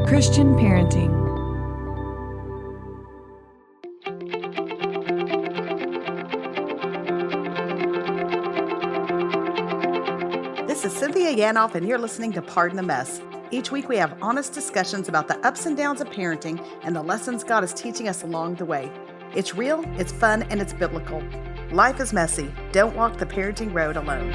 Christian parenting. This is Cynthia Yanoff, and you're listening to Pardon the Mess. Each week we have honest discussions about the ups and downs of parenting and the lessons God is teaching us along the way. It's real, it's fun, and it's biblical. Life is messy. Don't walk the parenting road alone.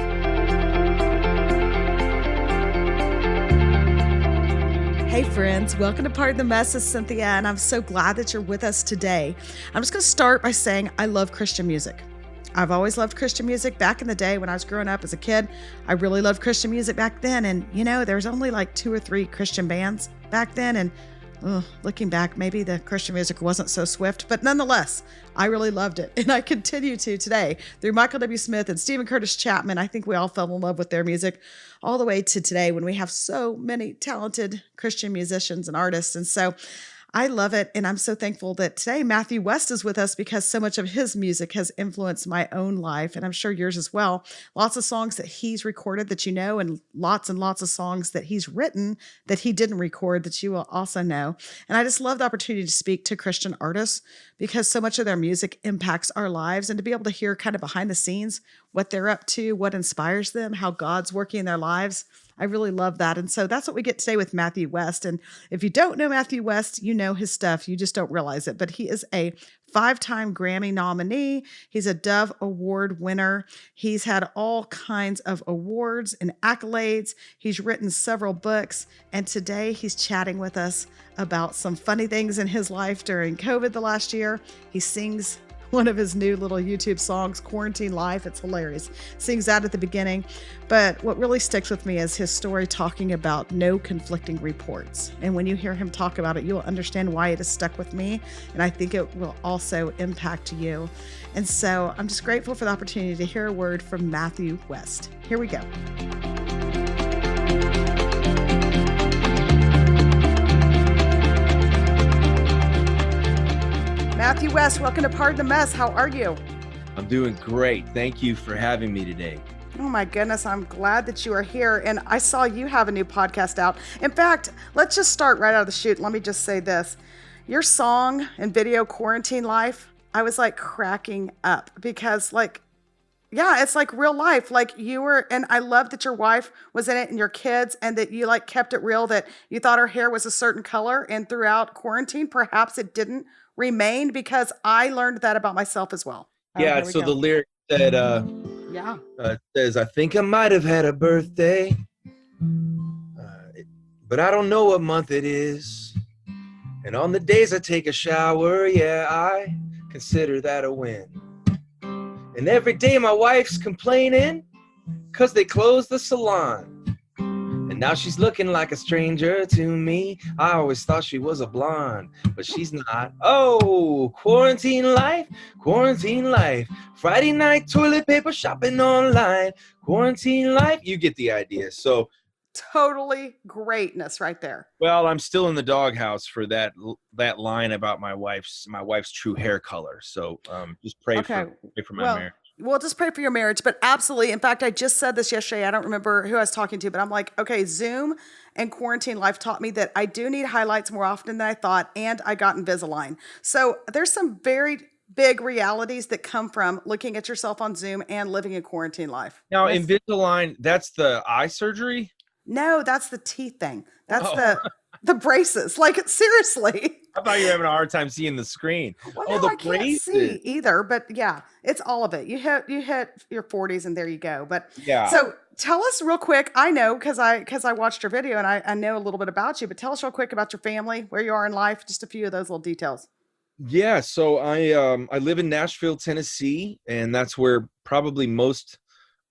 Hey friends, welcome to Pardon the Mess. It's Cynthia, and I'm so glad that you're with us today. I'm just going to start by saying I love Christian music. I've always loved Christian music. Back in the day when I was growing up as a kid, I really loved Christian music back then. And there was only like 2 or 3 Christian bands back then. And looking back, maybe the Christian music wasn't so swift, but nonetheless, I really loved it. And I continue to today through Michael W. Smith and Stephen Curtis Chapman. I think we all fell in love with their music all the way to today when we have so many talented Christian musicians and artists. And so I love it, and I'm so thankful that today Matthew West is with us because so much of his music has influenced my own life, and I'm sure yours as well. Lots of songs that he's recorded that you know, and lots of songs that he's written that he didn't record that you will also know. And I just love the opportunity to speak to Christian artists because so much of their music impacts our lives, and to be able to hear kind of behind the scenes what they're up to, what inspires them, how God's working in their lives. I really love that. And so that's what we get today with Matthew West. And if you don't know Matthew West, you know his stuff. You just don't realize it. But he is a 5-time Grammy nominee. He's a Dove Award winner. He's had all kinds of awards and accolades. He's written several books. And today he's chatting with us about some funny things in his life during COVID the last year. He sings one of his new little YouTube songs, Quarantine Life. It's hilarious. Sings that at the beginning. But what really sticks with me is his story talking about no conflicting reports. And when you hear him talk about it, you'll understand why it has stuck with me. And I think it will also impact you. And so I'm just grateful for the opportunity to hear a word from Matthew West. Here we go. Matthew West, welcome to Pardon the Mess. How are you? I'm doing great. Thank you for having me today. Oh my goodness, I'm glad that you are here. And I saw you have a new podcast out. In fact, let's just start right out of the chute. Let me just say this. Your song and video, Quarantine Life, I was like cracking up because it's like real life. Like you were, and I love that your wife was in it and your kids, and that you like kept it real, that you thought her hair was a certain color, and throughout quarantine, perhaps it didn't remain, because I learned that about myself as well. Yeah, so the lyric said, says, I think I might have had a birthday, but I don't know what month it is. And on the days I take a shower, yeah, I consider that a win. And every day my wife's complaining 'cause they closed the salon. And now she's looking like a stranger to me. I always thought she was a blonde, but she's not. Oh, quarantine life, quarantine life. Friday night toilet paper shopping online. Quarantine life, you get the idea. So totally greatness right there. Well, I'm still in the doghouse for that line about my wife's true hair color. So just pray for my marriage. Well, just pray for your marriage, but absolutely. In fact, I just said this yesterday. I don't remember who I was talking to, but I'm like, okay, Zoom and quarantine life taught me that I do need highlights more often than I thought, and I got Invisalign. So there's some very big realities that come from looking at yourself on Zoom and living in quarantine life. Now, Invisalign, that's the eye surgery? No, that's the teeth thing. That's the braces. Like, seriously. I thought you were having a hard time seeing the screen. Well, I can't see either, but yeah, it's all of it. You hit your 40s and there you go. But yeah. So tell us real quick. I know because I watched your video and I know a little bit about you, but tell us real quick about your family, where you are in life, just a few of those little details. Yeah, so I live in Nashville, Tennessee, and that's where probably most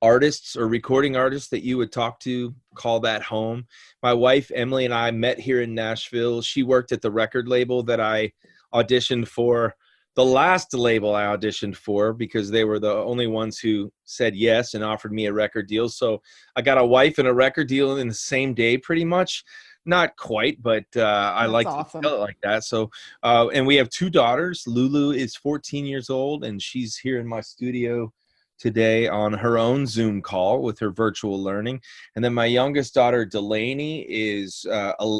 artists or recording artists that you would talk to call that home. My wife, Emily, and I met here in Nashville. She worked at the record label that I auditioned for, the last label I auditioned for, because they were the only ones who said yes and offered me a record deal. So I got a wife and a record deal in the same day, pretty much. Not quite, but I like to tell it like that. So, and we have 2 daughters. Lulu is 14 years old, and she's here in my studio today on her own Zoom call with her virtual learning. And then my youngest daughter, Delaney, is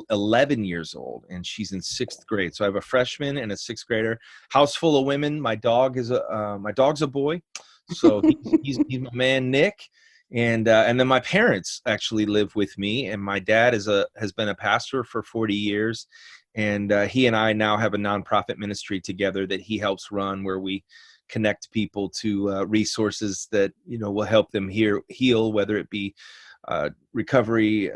11 years old, and she's in sixth grade. So I have a freshman and a sixth grader. House full of women. My dog's a boy, so he's my man Nick. And then my parents actually live with me, and my dad has been a pastor for 40 years, and he and I now have a nonprofit ministry together that he helps run, where we connect people to resources that will help them heal, whether it be recovery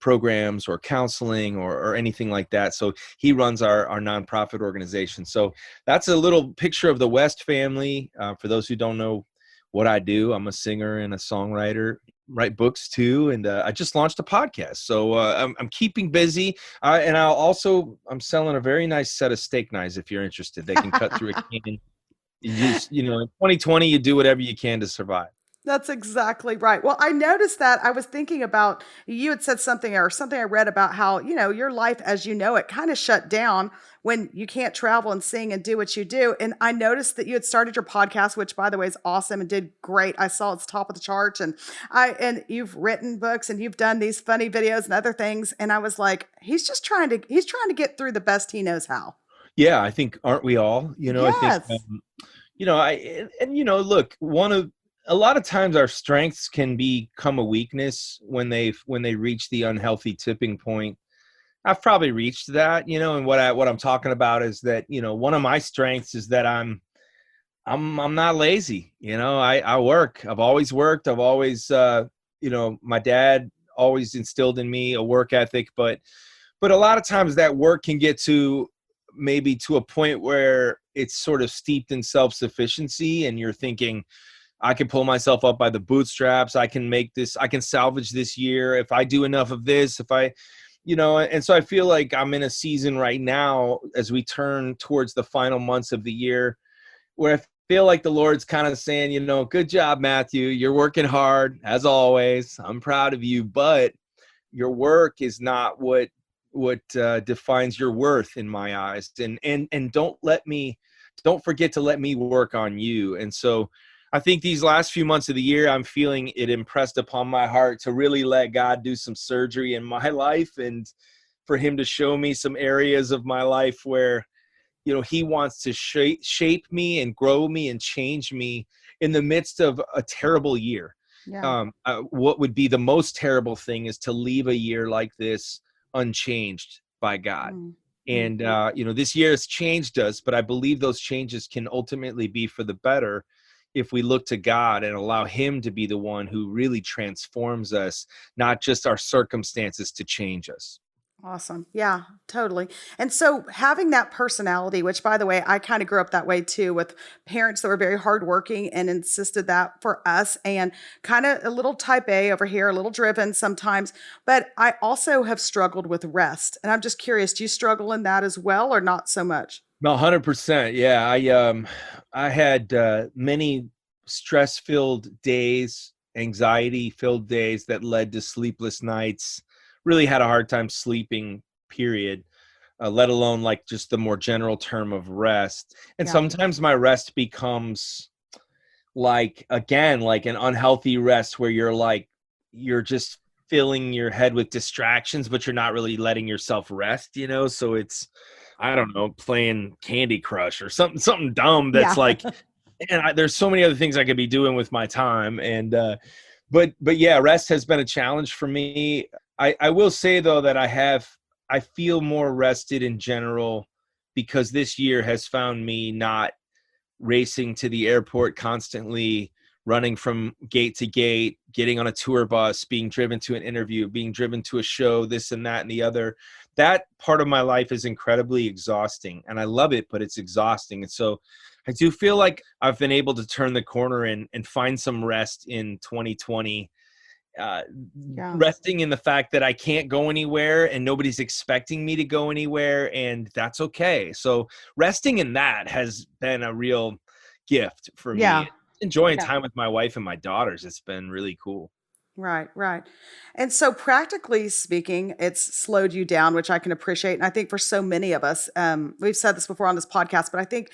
programs or counseling or anything like that. So he runs our nonprofit organization. So that's a little picture of the West family. For those who don't know what I do, I'm a singer and a songwriter, write books too, and I just launched a podcast. So I'm keeping busy, and I'm selling a very nice set of steak knives if you're interested. They can cut through a can. You just, in 2020, you do whatever you can to survive. That's exactly right. Well, I noticed that. I was thinking about, you had said something, or something I read about how, your life as you know it kind of shut down when you can't travel and sing and do what you do. And I noticed that you had started your podcast, which by the way is awesome and did great. I saw it's top of the charts, and you've written books and you've done these funny videos and other things. And I was like, he's trying to get through the best he knows how. Yeah, I think, aren't we all? I think, Yes. look, a lot of times our strengths can become a weakness when they reach the unhealthy tipping point. I've probably reached that, and what I'm talking about is that, one of my strengths is that I'm not lazy. I work. I've always worked. I've always, my dad always instilled in me a work ethic, but a lot of times that work can get to maybe to a point where it's sort of steeped in self-sufficiency, and you're thinking, I can pull myself up by the bootstraps. I can make this, I can salvage this year if I do enough of this, if I, and so I feel like I'm in a season right now as we turn towards the final months of the year where I feel like the Lord's kind of saying, good job, Matthew. You're working hard as always. I'm proud of you, but your work is not what defines your worth in my eyes. And don't forget to let me work on you. And so I think these last few months of the year, I'm feeling it impressed upon my heart to really let God do some surgery in my life, and for him to show me some areas of my life where, he wants to shape me and grow me and change me in the midst of a terrible year. Yeah. What would be the most terrible thing is to leave a year like this unchanged by God. Mm. And, Mhm. this year has changed us, but I believe those changes can ultimately be for the better if we look to God and allow him to be the one who really transforms us, not just our circumstances to change us. Awesome. Yeah, totally. And so having that personality, which by the way, I kind of grew up that way too, with parents that were very hardworking and insisted that for us, and kind of a little type A over here, a little driven sometimes. But I also have struggled with rest. And I'm just curious, do you struggle in that as well, or not so much? No, 100%. Yeah, I had many stress-filled days, anxiety-filled days that led to sleepless nights. Really had a hard time sleeping, period. Let alone like just the more general term of rest. And Yeah. sometimes my rest becomes like, again, like an unhealthy rest where you're just filling your head with distractions, but you're not really letting yourself rest, so it's, I don't know, playing Candy Crush or something dumb that's Yeah. like, and there's so many other things I could be doing with my time. And but yeah, rest has been a challenge for me. I will say though that I feel more rested in general because this year has found me not racing to the airport constantly, running from gate to gate, getting on a tour bus, being driven to an interview, being driven to a show, this and that and the other. That part of my life is incredibly exhausting, and I love it, but it's exhausting. And so I do feel like I've been able to turn the corner and find some rest in 2020, uh, Yeah. resting in the fact that I can't go anywhere and nobody's expecting me to go anywhere, and that's okay. So resting in that has been a real gift for me. Yeah. Enjoying Yeah. time with my wife and my daughters, it's been really cool. Right, right. And so practically speaking, it's slowed you down, which I can appreciate. And I think for so many of us, we've said this before on this podcast, but I think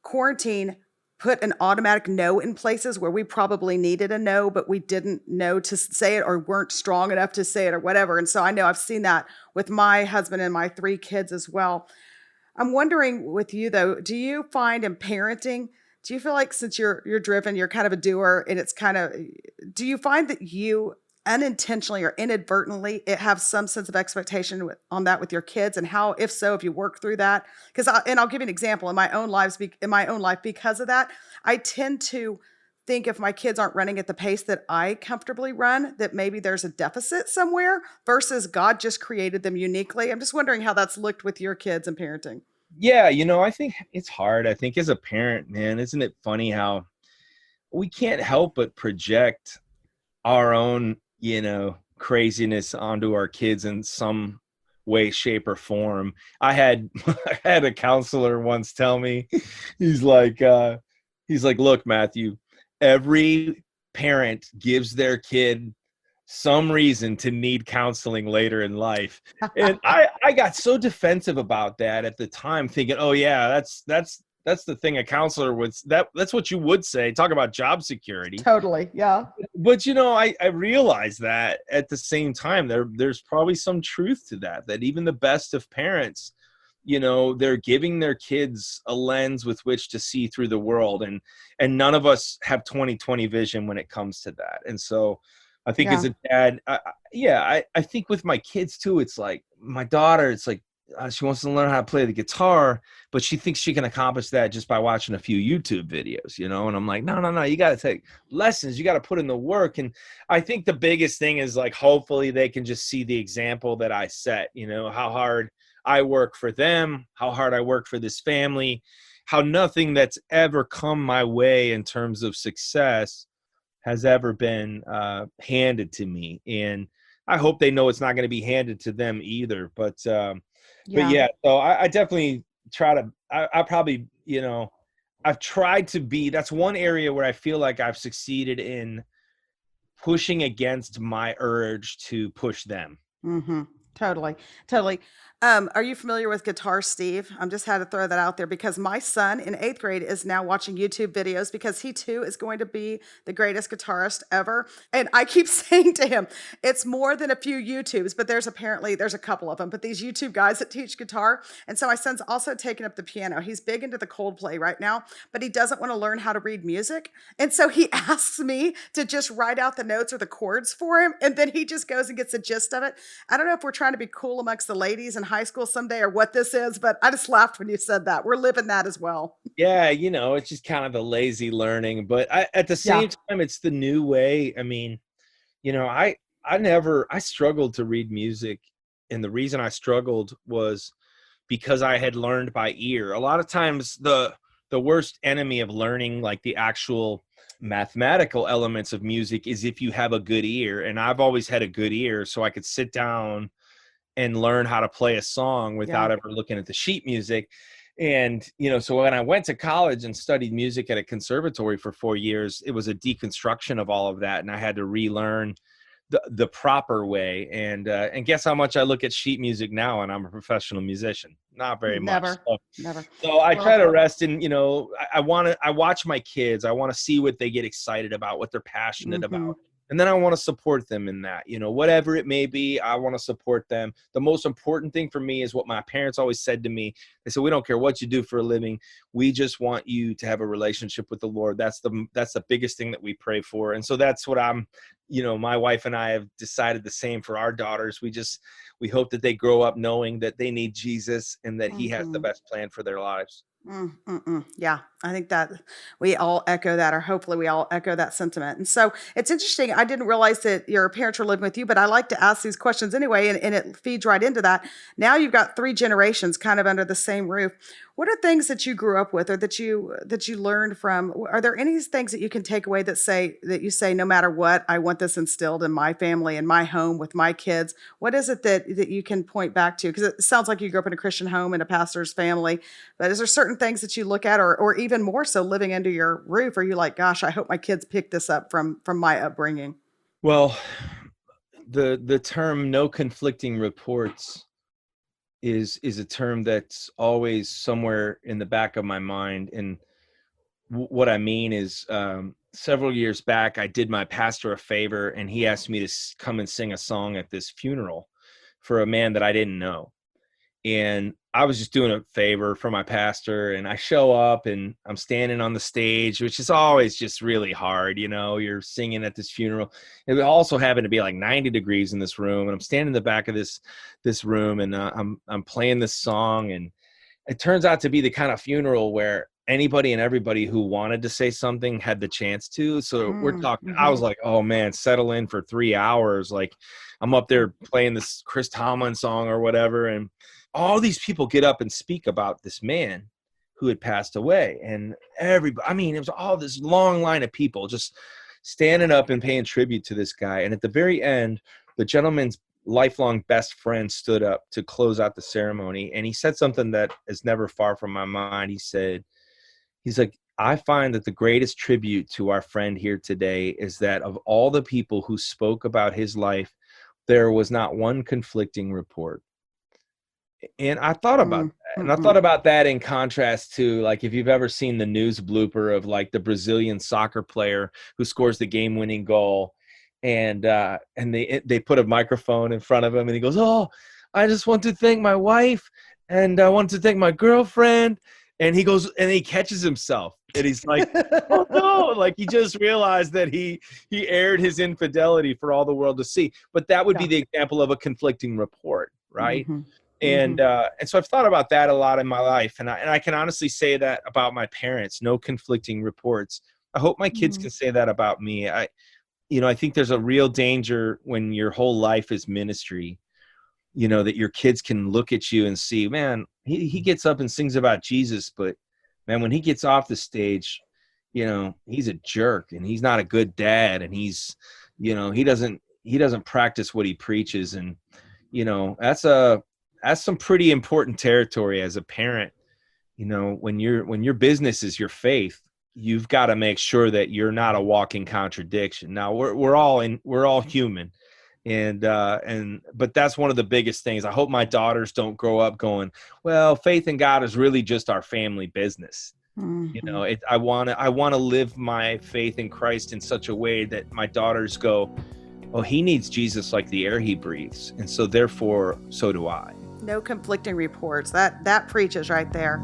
quarantine put an automatic no in places where we probably needed a no, but we didn't know to say it or weren't strong enough to say it or whatever. And so I know I've seen that with my husband and my three kids as well. I'm wondering with you though, do you find in parenting, do you feel like since you're driven, you're kind of a doer and it's kind of do you find that you unintentionally or inadvertently it have some sense of expectation on that with your kids and how if so if you work through that because and I'll give you an example in my own life because of that I tend to think if my kids aren't running at the pace that I comfortably run that maybe there's a deficit somewhere versus God just created them uniquely. I'm just wondering how that's looked with your kids and parenting. Yeah, I think it's hard. I think as a parent, man, isn't it funny how we can't help but project our own, craziness onto our kids in some way, shape, or form. I had I had a counselor once tell me, he's like, look, Matthew, every parent gives their kid some reason to need counseling later in life. And I got so defensive about that at the time, thinking, oh yeah, that's the thing a counselor would that's what you would say. Talk about job security. Totally. Yeah. But I realized that at the same time there's probably some truth to that even the best of parents, they're giving their kids a lens with which to see through the world, and none of us have 20/20 vision when it comes to that. And so I think as Yeah. a dad, I think with my kids too, it's like my daughter, it's like she wants to learn how to play the guitar, but she thinks she can accomplish that just by watching a few YouTube videos, and I'm like, no, you got to take lessons. You got to put in the work. And I think the biggest thing is like, hopefully they can just see the example that I set, how hard I work for them, how hard I work for this family, how nothing that's ever come my way in terms of success has ever been handed to me. And I hope they know it's not going to be handed to them either. But Yeah. yeah, so I definitely try to, I probably, I've tried to be, that's one area where I feel like I've succeeded in pushing against my urge to push them. Mm-hmm. Totally. Totally. Are you familiar with Guitar Steve? I'm just had to throw that out there because my son in eighth grade is now watching YouTube videos because he too is going to be the greatest guitarist ever. And I keep saying to him, it's more than a few YouTubes, but there's a couple of them, but these YouTube guys that teach guitar. And so my son's also taken up the piano. He's big into the Coldplay right now, but he doesn't want to learn how to read music. And so he asks me to just write out the notes or the chords for him. And then he just goes and gets the gist of it. I don't know if we're trying to be cool amongst the ladies in high school someday or what this is, but I just laughed when you said that. We're living that as well. Yeah, it's just kind of the lazy learning, but at the Yeah. same time, it's the new way. I mean, I struggled to read music, and the reason I struggled was because I had learned by ear. A lot of times the worst enemy of learning, like the actual mathematical elements of music, is if you have a good ear. And I've always had a good ear, so I could sit down and learn how to play a song Yeah. without ever looking at the sheet music. And, so when I went to college and studied music at a conservatory for 4 years, it was a deconstruction of all of that. And I had to relearn the proper way. And guess how much I look at sheet music now, and I'm a professional musician? Not very much. Never. Never. So I try Well, to rest in, I watch my kids. I want to see what they get excited about, what they're passionate mm-hmm. about. And then I want to support them in that, whatever it may be, I want to support them. The most important thing for me is what my parents always said to me. They said, we don't care what you do for a living. We just want you to have a relationship with the Lord. That's the biggest thing that we pray for. And so that's what my wife and I have decided the same for our daughters. We hope that they grow up knowing that they need Jesus and that he has the Mm-hmm. best plan for their lives. Yeah, I think that we all echo that, or hopefully we all echo that sentiment. And so it's interesting. I didn't realize that your parents were living with you, but I like to ask these questions anyway, and it feeds right into that. Now you've got three generations kind of under the same roof. What are things that you grew up with, or that you learned from? Are there any things that you can take away that you say, no matter what, I want this instilled in my family, in my home, with my kids? What is it that you can point back to? Because it sounds like you grew up in a Christian home in a pastor's family. But is there certain things that you look at, or even more so living under your roof, are you like, gosh, I hope my kids pick this up from my upbringing? Well, the term no conflicting reports is a term that's always somewhere in the back of my mind. And what I mean is, several years back, I did my pastor a favor, and he asked me to come and sing a song at this funeral for a man that I didn't know. And I was just doing a favor for my pastor, and I show up and I'm standing on the stage, which is always just really hard. You're singing at this funeral. It also happened to be like 90 degrees in this room, and I'm standing in the back of this room, and I'm playing this song, and it turns out to be the kind of funeral where anybody and everybody who wanted to say something had the chance to. So we're talking, I was like, oh man, settle in for 3 hours. Like, I'm up there playing this Chris Tomlin song or whatever. And all these people get up and speak about this man who had passed away. And everybody, I mean, it was all this long line of people just standing up and paying tribute to this guy. And at the very end, the gentleman's lifelong best friend stood up to close out the ceremony. And he said something that is never far from my mind. He's like, I find that the greatest tribute to our friend here today is that of all the people who spoke about his life, there was not one conflicting report. And I thought about that. And I thought about that in contrast to, like, if you've ever seen the news blooper of like the Brazilian soccer player who scores the game-winning goal, and they put a microphone in front of him, and he goes, "Oh, I just want to thank my wife, and I want to thank my girlfriend." And he goes, and he catches himself, and he's like, "Oh no!" Like, he just realized that he aired his infidelity for all the world to see. But that would be the example of a conflicting report, right? And so I've thought about that a lot in my life, and I can honestly say that about my parents: no conflicting reports. I hope my kids can say that about me. I think there's a real danger when your whole life is ministry, that your kids can look at you and see, man, he gets up and sings about Jesus, but man, when he gets off the stage, he's a jerk, and he's not a good dad, and he's, he doesn't practice what he preaches. And, that's some pretty important territory as a parent. When your business is your faith, you've got to make sure that you're not a walking contradiction. Now we're all human. But that's one of the biggest things. I hope my daughters don't grow up going, well, faith in God is really just our family business. I want to live my faith in Christ in such a way that my daughters go, oh, he needs Jesus like the air he breathes, and so therefore so do I. No conflicting reports. That preaches right there.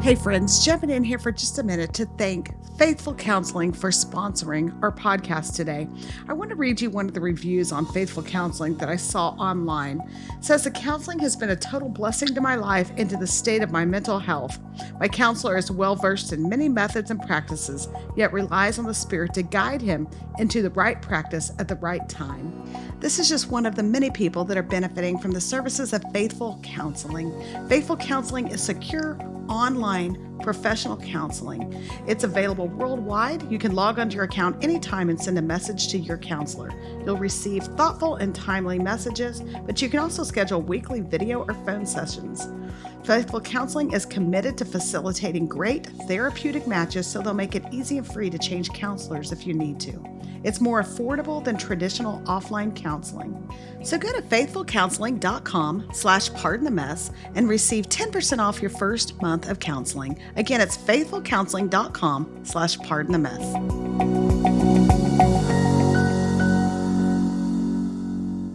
Hey friends, jumping in here for just a minute to thank Faithful Counseling for sponsoring our podcast today. I want to read you one of the reviews on Faithful Counseling that I saw online. It says, the counseling has been a total blessing to my life and to the state of my mental health. My counselor is well versed in many methods and practices, yet relies on the Spirit to guide him into the right practice at the right time. This is just one of the many people that are benefiting from the services of Faithful Counseling. Faithful Counseling is secure, online, professional counseling. It's available worldwide. You can log onto your account anytime and send a message to your counselor. You'll receive thoughtful and timely messages, but you can also schedule weekly video or phone sessions. Faithful Counseling is committed to facilitating great therapeutic matches, so they'll make it easy and free to change counselors if you need to. It's more affordable than traditional offline counseling. So go to faithfulcounseling.com/pardonthemess and receive 10% off your first month of counseling. Again, it's faithfulcounseling.com/pardonthemess.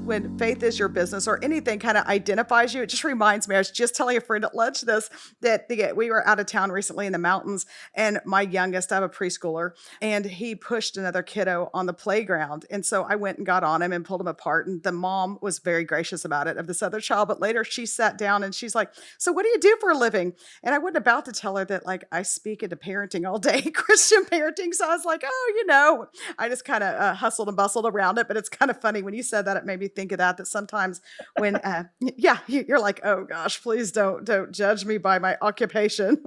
When faith is your business or anything kind of identifies you, it just reminds me, I was just telling a friend at lunch that we were out of town recently in the mountains, and my youngest, I have a preschooler, and he pushed another kiddo on the playground. And so I went and got on him and pulled him apart. And the mom was very gracious about it, of this other child. But later she sat down and she's like, so what do you do for a living? And I wasn't about to tell her that, like, I speak into parenting all day, Christian parenting. So I was like, oh, I just kind of hustled and bustled around it. But it's kind of funny when you said that, it made me think of that sometimes when you're like, oh gosh, please don't judge me by my occupation.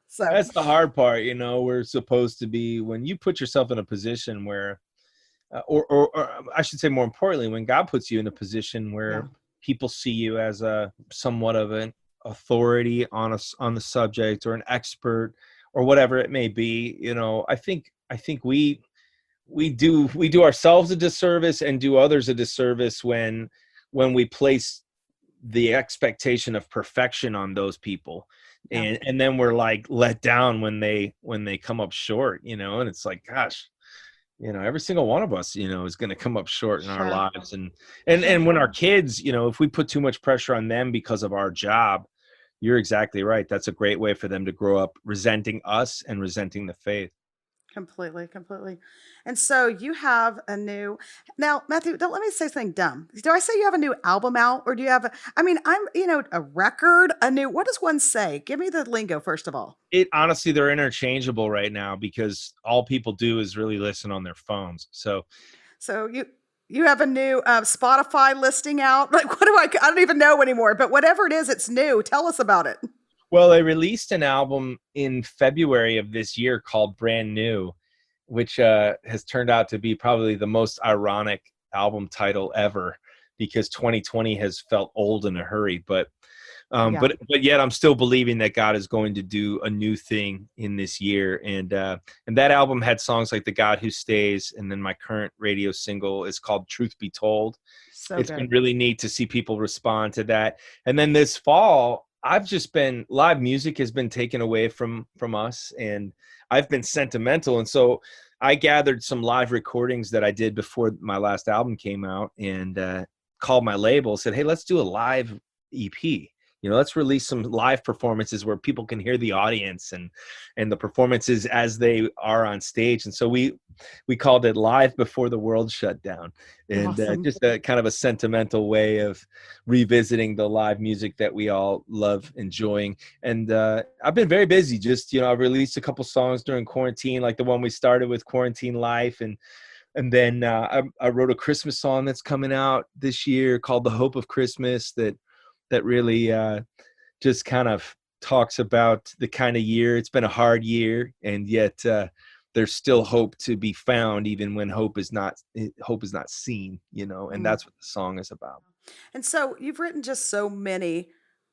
So that's the hard part. We're supposed to be, when you put yourself in a position where or I should say, more importantly, when God puts you in a position where people see you as a somewhat of an authority on the subject, or an expert, or whatever it may be, I think we do ourselves a disservice and do others a disservice when when we place the expectation of perfection on those people, Yeah. and then we're like let down when they come up short, and it's like, gosh, every single one of us, is going to come up short in our Sure. lives. And Sure. when our kids, if we put too much pressure on them because of our job, you're exactly right. That's a great way for them to grow up resenting us and resenting the faith. Completely, completely. And so you have a new now, Matthew, don't let me say something dumb. Do I say you have a new album out or do you have I mean, a record, a new what does one say? Give me the lingo first of all. It honestly, they're interchangeable right now because all people do is really listen on their phones. So, So you have a new Spotify listing out. Like what do I don't even know anymore, but whatever it is, it's new. Tell us about it. well, they released an album in February of this year called Brand New, which has turned out to be probably the most ironic album title ever because 2020 has felt old in a hurry. But Yeah. yet I'm still believing that God is going to do a new thing in this year. And that album had songs like The God Who Stays, and then my current radio single is called Truth Be Told. So It's been good. really neat to see people respond to that. And then this fall, I've just been live music has been taken away from us, and I've been sentimental. And so I gathered some live recordings that I did before my last album came out, and called my label, said, "Hey, let's do a live EP. Let's release some live performances where people can hear the audience and the performances as they are on stage." And so we called it Live Before the World Shut Down, and Awesome. just a kind of a sentimental way of revisiting the live music that we all love enjoying. And I've been very busy. Just I've released a couple songs during quarantine, like the one we started with, Quarantine Life, and then I wrote a Christmas song that's coming out this year called The Hope of Christmas that really just kind of talks about the kind of year. It's been a hard year, and yet there's still hope to be found, even when hope is not seen. And Mm. that's what the song is about. And so you've written just so many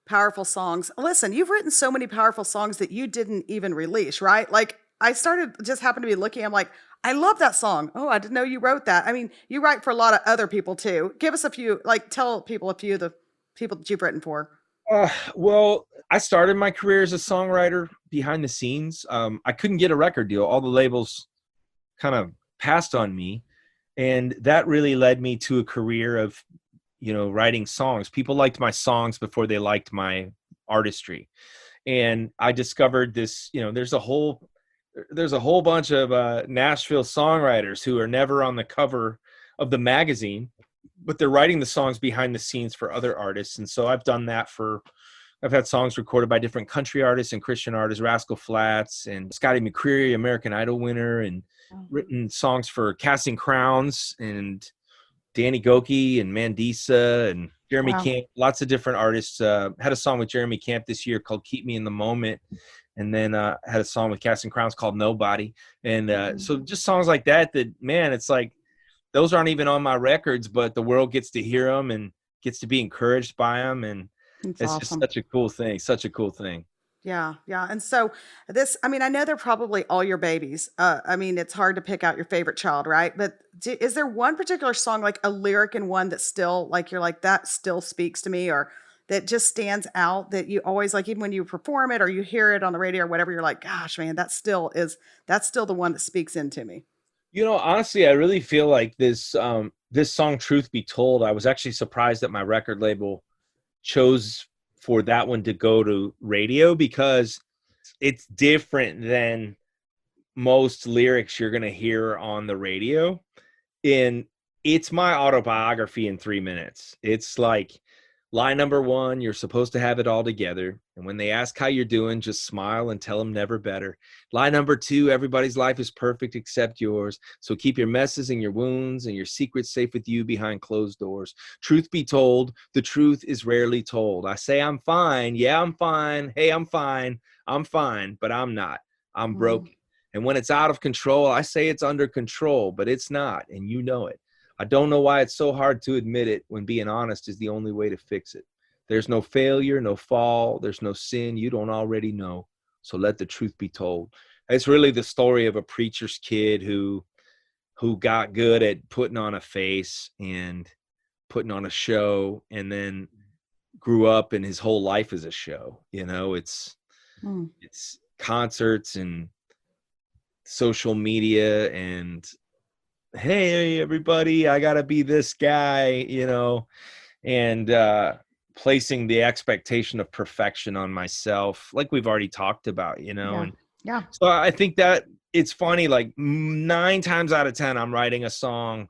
powerful songs. Listen, you've written so many powerful songs that you didn't even release, right? Like I started just happened to be looking, I'm like, I love that song. Oh, I didn't know you wrote that. I mean, you write for a lot of other people too. Give us a few, like tell people a few of the people that you've written for. Well, I started my career as a songwriter behind the scenes. I couldn't get a record deal. All the labels kind of passed on me, and that really led me to a career of writing songs. People liked my songs before they liked my artistry, and I discovered this. There's a whole bunch of Nashville songwriters who are never on the cover of the magazine, but they're writing the songs behind the scenes for other artists. And so I've done that I've had songs recorded by different country artists and Christian artists, Rascal Flatts and Scotty McCreery, American Idol winner, and Oh, written songs for Casting Crowns and Danny Goki and Mandisa and Jeremy wow. Camp, lots of different artists. Had a song with Jeremy Camp this year called Keep Me in the Moment. And then had a song with Casting Crowns called Nobody. And Mhm. so just songs like that, man, it's like, those aren't even on my records, but the world gets to hear them and gets to be encouraged by them. And It's it's just awesome. such a cool thing, such a cool thing. Yeah, yeah. And so I mean, I know they're probably all your babies. I mean, it's hard to pick out your favorite child, right? But is there one particular song, like a lyric in one that still, like, you're like, that still speaks to me, or that just stands out that you always like, even when you perform it or you hear it on the radio or whatever, you're like, gosh, man, that's still the one that speaks into me. Honestly, I really feel like this song, Truth Be Told, I was actually surprised that my record label chose for that one to go to radio because it's different than most lyrics you're going to hear on the radio. And it's my autobiography in 3 minutes. It's like line number one, you're supposed to have it all together. And when they ask how you're doing, just smile and tell them never better. Line number two, everybody's life is perfect except yours. So keep your messes and your wounds and your secrets safe with you behind closed doors. Truth be told, the truth is rarely told. I say I'm fine. Yeah, I'm fine. Hey, I'm fine. I'm fine, but I'm not. I'm Mm, broken. And when it's out of control, I say it's under control, but it's not, and you know it. I don't know why it's so hard to admit it when being honest is the only way to fix it. There's no failure, no fall, there's no sin you don't already know. So let the truth be told. It's really the story of a preacher's kid who got good at putting on a face and putting on a show, and then grew up and his whole life is a show. It's concerts and social media and, hey everybody, I gotta be this guy, and placing the expectation of perfection on myself, like we've already talked about, and so I think that it's funny, like 9 times out of 10 I'm writing a song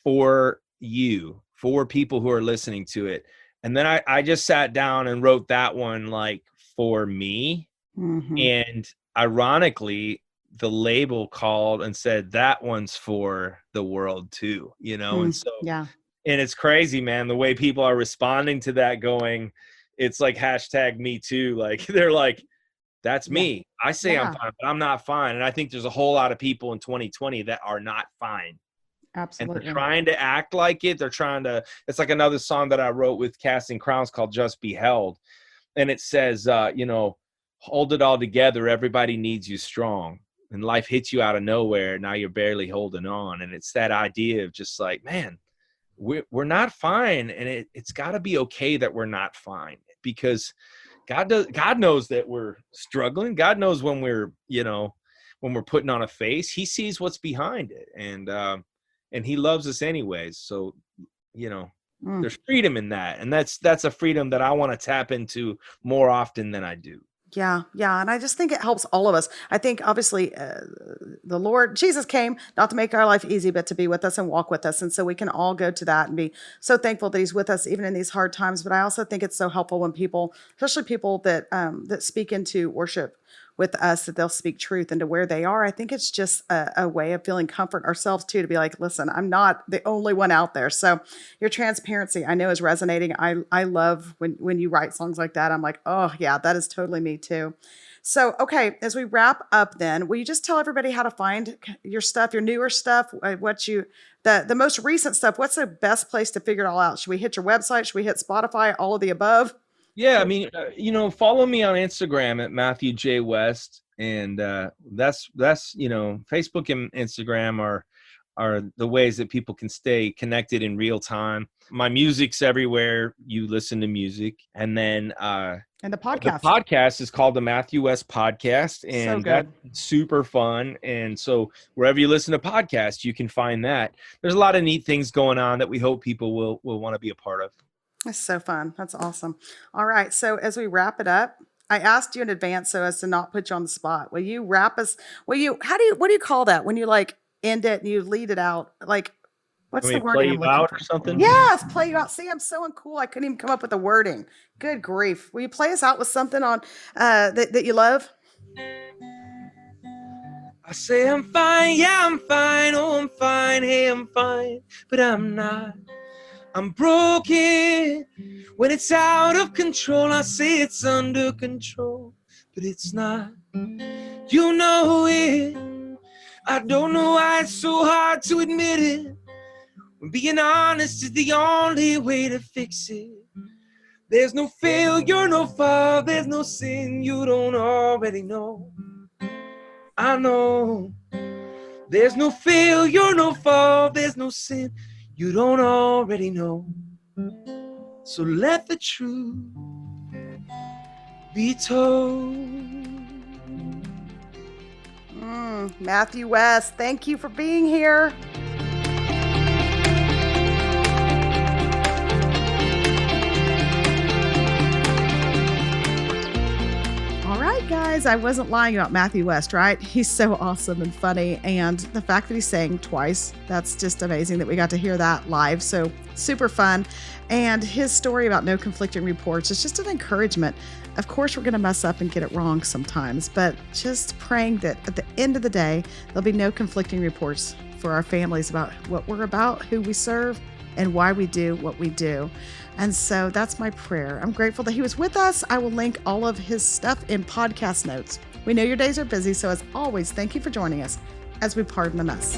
for you, for people who are listening to it, and then I just sat down and wrote that one like for me. And ironically, the label called and said that one's for the world too, and so and it's crazy, man, the way people are responding to that, going, it's like #me too, like they're like, that's me. I say I'm fine, but I'm not fine. And I think there's a whole lot of people in 2020 that are not fine. Absolutely. And they're trying to act like it. They're trying to, it's like another song that I wrote with Casting Crowns called Just Be Held. And it says, hold it all together. Everybody needs you strong. And life hits you out of nowhere. Now you're barely holding on. And it's that idea of just like, man, we're not fine. And it's got to be okay that we're not fine, because God knows that we're struggling. God knows when we're putting on a face. He sees what's behind it. And he loves us anyways. So, there's freedom in that. And that's a freedom that I want to tap into more often than I do. Yeah. And I just think it helps all of us. I think obviously the Lord Jesus came not to make our life easy, but to be with us and walk with us. And so we can all go to that and be so thankful that he's with us even in these hard times. But I also think it's so helpful when people, especially people that speak into worship with us, that they'll speak truth into where they are. I think it's just a way of feeling comfort ourselves too, to be like, listen, I'm not the only one out there. So your transparency, I know, is resonating. I love when you write songs like that. I'm like, oh yeah, that is totally me too. So, okay, as we wrap up then, will you just tell everybody how to find your stuff, your newer stuff, the most recent stuff? What's the best place to figure it all out? Should we hit your website? Should we hit Spotify? All of the above? Yeah, I mean, follow me on Instagram at Matthew J. West, and that's Facebook and Instagram are the ways that people can stay connected in real time. My music's everywhere you listen to music, and then and the podcast. The podcast is called the Matthew West Podcast, and that's super fun. And so wherever you listen to podcasts, you can find that. There's a lot of neat things going on that we hope people will want to be a part of. That's so fun. That's awesome. All right. So as we wrap it up, I asked you in advance so as to not put you on the spot. Will you wrap us? What do you call that when you like end it and you lead it out? Like, what's the wording? Play you out or something? Yes, play you out. See, I'm so uncool. I couldn't even come up with the wording. Good grief. Will you play us out with something on that you love? I say I'm fine. Yeah, I'm fine. Oh, I'm fine. Hey, I'm fine. But I'm not. I'm broken. When it's out of control, I say it's under control, but it's not. You know it. I don't know why it's so hard to admit it. When being honest is the only way to fix it. There's no failure, no fall, there's no sin you don't already know. I know. There's no failure, no fall, there's no sin you don't already know. So let the truth be told. Matthew West, thank you for being here. All right, guys, I wasn't lying about Matthew West, right? He's so awesome and funny. And the fact that he sang twice, that's just amazing that we got to hear that live. So super fun. And his story about no conflicting reports is just an encouragement. Of course, we're going to mess up and get it wrong sometimes, but just praying that at the end of the day, there'll be no conflicting reports for our families about what we're about, who we serve, and why we do what we do. And so that's my prayer. I'm grateful that he was with us. I will link all of his stuff in podcast notes. We know your days are busy, so as always, thank you for joining us as we pardon the mess.